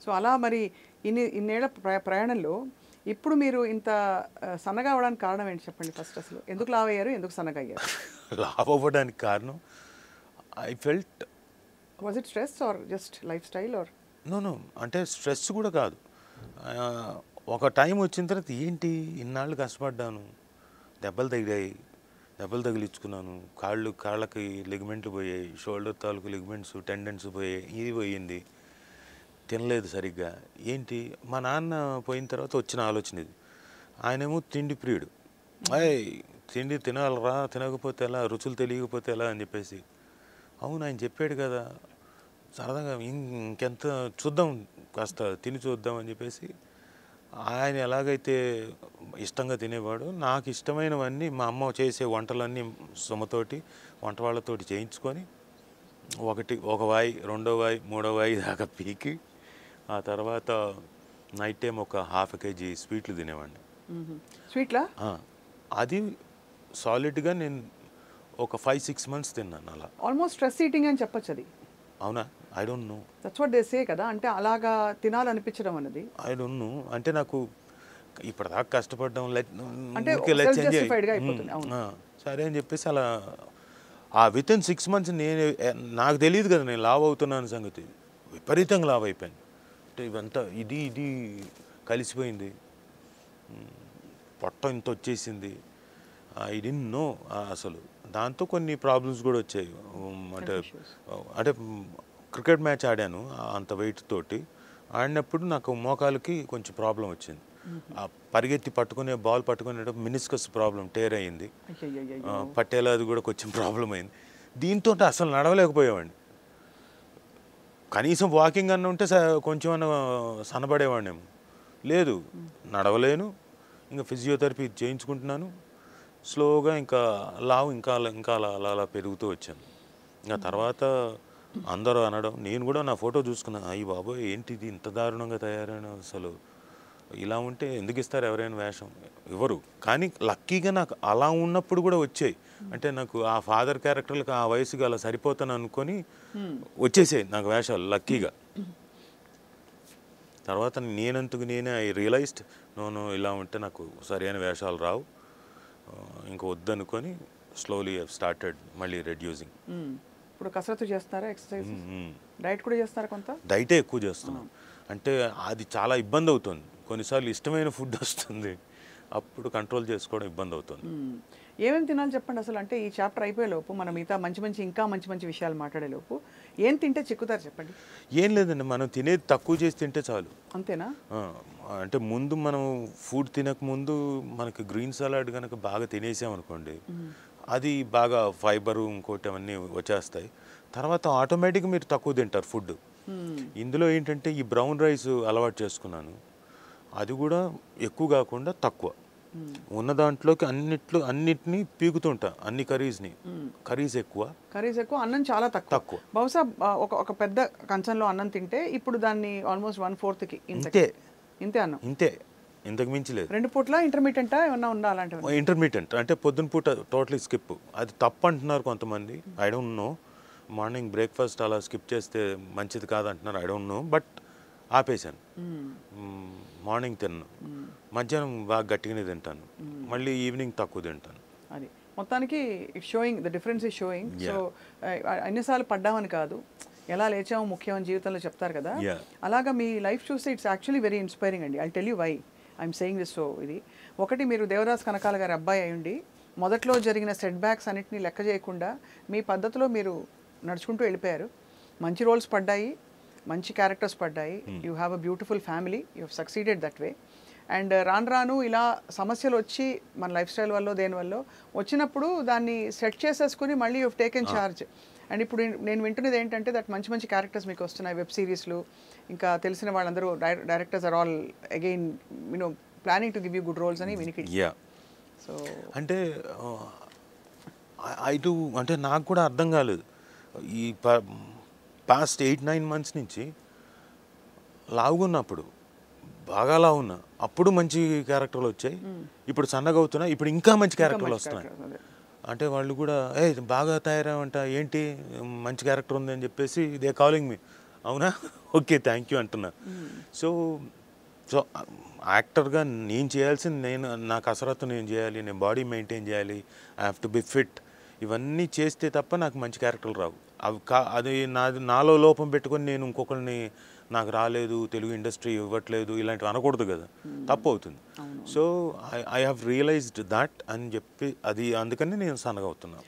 So అలా మరి ఇన్నేళ్ల ప్రయాణంలో ఇప్పుడు మీరు ఇంత సన్నగా అవ్వడానికి కారణం ఏంటి చెప్పండి ఫస్ట్ అసలు ఎందుకు లావ్ అయ్యారు ఎందుకు సన్నగా అయ్యారు లావ్ అవ్వడానికి కారణం I felt was it stress or just lifestyle or no అంటే స్ట్రెస్ కూడా కాదు. ఒక టైం వచ్చిన తర్వాత ఏంటి ఇన్నాళ్ళు కష్టపడ్డాను, దెబ్బలు తగిలాయి, దెబ్బలు తగిలించుకున్నాను, కాళ్ళకి లిగమెంట్లు పోయాయి, షోల్డర్ తాలూకు లిగమెంట్స్ టెండెన్స్ పోయాయి, ఇది పోయింది, తినలేదు సరిగ్గా. ఏంటి మా నాన్న పోయిన తర్వాత వచ్చిన ఆలోచన ఇది. ఆయనేమో తిండి ప్రియుడు. తిండి తినాలరా, తినకపోతే ఎలా, రుచులు తెలియకపోతే ఎలా అని చెప్పేసి. అవును ఆయన చెప్పాడు కదా, సరదాగా ఇంకెంత చూద్దాం, కాస్త తిని చూద్దాం అని చెప్పేసి ఆయన ఎలాగైతే ఇష్టంగా తినేవాడు, నాకు ఇష్టమైనవన్నీ మా అమ్మ చేసే వంటలన్నీ సొమ్మతోటి వంట వాళ్ళతోటి చేయించుకొని ఒక వాయి, రెండో వాయి, మూడో వాయి దాకా పీకి ఆ తర్వాత నైట్ టైం ఒక ½ kg స్వీట్లు తినేవాడిని. స్వీట్లా? అది సాలిడ్గా నేను ఒక 5-6 months తిన్నాను అలా. ఆల్మోస్ట్ స్ట్రెస్ ఈటింగ్ అని చెప్పొచ్చు అది. అవునా? I don't no. That's what they say కదా, అంటే అలాగా తినాలనిపించడం అన్నది. I don't no. అంటే నాకు ఇప్పటిదాకా కష్టపడడం అంటే సెల్ఫ్ జస్టిఫైడ్గా అయిపోతుంది. సరే అని చెప్పేసి అలా వితిన్ 6 months నాకు తెలియదు కదా నేను లావ్ అవుతున్నాను సంగతి. విపరీతంగా లావ్ అయిపోయాను. అంటే ఇవంతా ఇది కలిసిపోయింది, పొట్ట ఇంత వచ్చేసింది. ఐ డిడ్ంట్ నో అసలు. దాంతో కొన్ని ప్రాబ్లమ్స్ కూడా వచ్చాయి. అంటే క్రికెట్ మ్యాచ్ ఆడాను అంత వెయిట్ తోటి. ఆడినప్పుడు నాకు మోకాలకి కొంచెం ప్రాబ్లం వచ్చింది. పరిగెత్తి బాల్ పట్టుకునేటప్పుడు మినిస్కస్ ప్రాబ్లం టేర్ అయ్యింది. పట్టేలా అది కూడా కొంచెం ప్రాబ్లం అయింది. దీంతో అసలు నడవలేకపోయేవాడిని. కనీసం వాకింగ్ అన్న ఉంటే కొంచెం అన్న సన్నబడేవాడినేమో. లేదు, నడవలేను. ఇంకా ఫిజియోథెరపీ చేయించుకుంటున్నాను. స్లోగా ఇంకా లావు ఇంకా అలా పెరుగుతూ వచ్చాను. ఇంకా తర్వాత అందరూ అనడం, నేను కూడా నా ఫోటో చూసుకున్నాను, అయ్యి బాబోయ్ ఏంటిది ఇంత దారుణంగా తయారైన, అసలు ఇలా ఉంటే ఎందుకు ఇస్తారు ఎవరైనా వేషం, ఇవ్వరు. కానీ లక్కీగా నాకు అలా ఉన్నప్పుడు కూడా వచ్చాయి. అంటే నాకు ఆ ఫాదర్ క్యారెక్టర్లకు ఆ వయసుగా అలా సరిపోతాను అనుకొని వచ్చేసాయి నాకు వేషాలు లక్కీగా. తర్వాత నేనే ఐ రియలైజ్డ్ నో ఇలా ఉంటే నాకు సరైన వేషాలు రావు, ఇంకా వద్దనుకొని స్లోలీ స్టార్టెడ్ మళ్ళీ రెడ్యూసింగ్. ఇప్పుడు కసరత్తు చేస్తారా, ఎక్సర్సైజ్, డైట్ కూడా చేస్తారా? కొంత డైటే ఎక్కువ చేస్తున్నాను. అంటే అది చాలా ఇబ్బంది అవుతుంది. కొన్నిసార్లు ఇష్టమైన ఫుడ్ వస్తుంది, అప్పుడు కంట్రోల్ చేసుకోవడం ఇబ్బంది అవుతుంది. ఏమేమి తినాలి చెప్పండి అసలు. అంటే ఈ చాప్టర్ అయిపోయేలోపు మనం మిగతా ఇంకా మంచి విషయాలు మాట్లాడేలోపు ఏం తింటే చిక్కుతారు చెప్పండి. ఏం లేదండి, మనం తినేది తక్కువ చేసి తింటే చాలు. అంతేనా? అంటే ముందు మనం ఫుడ్ తినకముందు మనకి గ్రీన్ సలాడ్ కనుక బాగా తినేసామనుకోండి, అది బాగా ఫైబరు ఇంకోటి అవన్నీ వచ్చేస్తాయి. తర్వాత ఆటోమేటిక్గా మీరు తక్కువ తింటారు ఫుడ్. ఇందులో ఏంటంటే ఈ బ్రౌన్ రైస్ అలవాటు చేసుకున్నాను, అది కూడా ఎక్కువ కాకుండా తక్కువ ఉన్న దాంట్లోకి అన్నిటినీ పీకుతుంటా, అన్ని కర్రీస్ ఎక్కువ, అన్నం చాలా తక్కువ. బహుశా ఒక పెద్ద కంచంలో అన్నం తింటే ఇప్పుడు దాన్ని ఆల్మోస్ట్ 1/4కి ఇంతే అన్నం, ఇంతకు మించి లేదు. 2 పూట్ల ఇంటర్మీడియటా ఏమన్నా ఉందా అలాంటివి? ఇంటర్మీడియట్ అంటే పొద్దున పూట టోటలీ స్కిప్. అది తప్పు అంటున్నారు కొంతమంది, I don't know. Morning breakfast అలా స్కిప్ చేస్తే మంచిది కాదంటున్నారు, ఐ డోంట్ నో. బట్ ఆపేశాను. మార్నింగ్ తిన్నాను, మధ్యాహ్నం బాగా గట్టిగానే తింటాను, మళ్ళీ ఈవినింగ్ తక్కువ తింటాను. అది మొత్తానికి it's sowing, the difference is showing. So అన్నిసార్లు పడ్డామని కాదు, ఎలా లేచాము ముఖ్యం అని జీవితంలో చెప్తారు కదా, అలాగా మీ లైఫ్ చూస్తే ఇట్స్ యాక్చువల్లీ వెరీ ఇన్స్పైరింగ్ అండి. I tell you why I'm saying this. So ఇది ఒకటి, మీరు దేవదాస్ కనకాల గారి అబ్బాయి అయ్యుండి మొదట్లో జరిగిన సెట్ బ్యాక్స్ అన్నిటిని లెక్క చేయకుండా మీ పద్ధతిలో మీరు నడుచుకుంటూ వెళ్ళిపోయారు. మంచి రోల్స్ పడ్డాయి, మంచి క్యారెక్టర్స్ పడ్డాయి. You have a beautiful family, you have succeeded that way. And రాను ఇలా సమస్యలు వచ్చి మన లైఫ్ స్టైల్ వల్ల దేనివల్ల వచ్చినప్పుడు దాన్ని సెట్ చేసేసుకుని మళ్ళీ you have taken charge. And ఇప్పుడు నేను వింటున్నది ఏంటంటే దట్ మంచి క్యారెక్టర్స్ మీకు వస్తున్నాయి, వెబ్ సిరీస్లు, ఇంకా తెలిసిన వాళ్ళందరూ directors are all again planning to give you good roles అని వినికి. సో అంటే అంటే నాకు కూడా అర్థం కాలేదు, ఈ పాస్ట్ 8-9 months నుంచి లావుగున్నప్పుడు బాగా లావున్నా, అప్పుడు మంచి క్యారెక్టర్లు వచ్చాయి. ఇప్పుడు సన్నగా అవుతున్నా, ఇప్పుడు ఇంకా మంచి క్యారెక్టర్లు వస్తున్నాయి. అంటే వాళ్ళు కూడా బాగా తయారవంట, ఏంటి మంచి క్యారెక్టర్ ఉంది అని చెప్పేసి దే కాలింగ్ మీ. అవునా, ఓకే, థ్యాంక్ యూ అంటున్నా. సో సో యాక్టర్గా నేను చేయాల్సింది, నా కసరత్తు నేను చేయాలి, నేను బాడీ మెయింటైన్ చేయాలి, I have to be fit. ఇవన్నీ చేస్తే తప్ప నాకు మంచి క్యారెక్టర్లు రావు. అది నాలో లోపం పెట్టుకొని నేను ఇంకొకరిని నాకు రాలేదు, తెలుగు ఇండస్ట్రీ ఇవ్వట్లేదు ఇలాంటివి అనకూడదు కదా, తప్పు అవుతుంది. So I have realized that అని చెప్పి, అది అందుకని నేను సన్నగా అవుతున్నాను.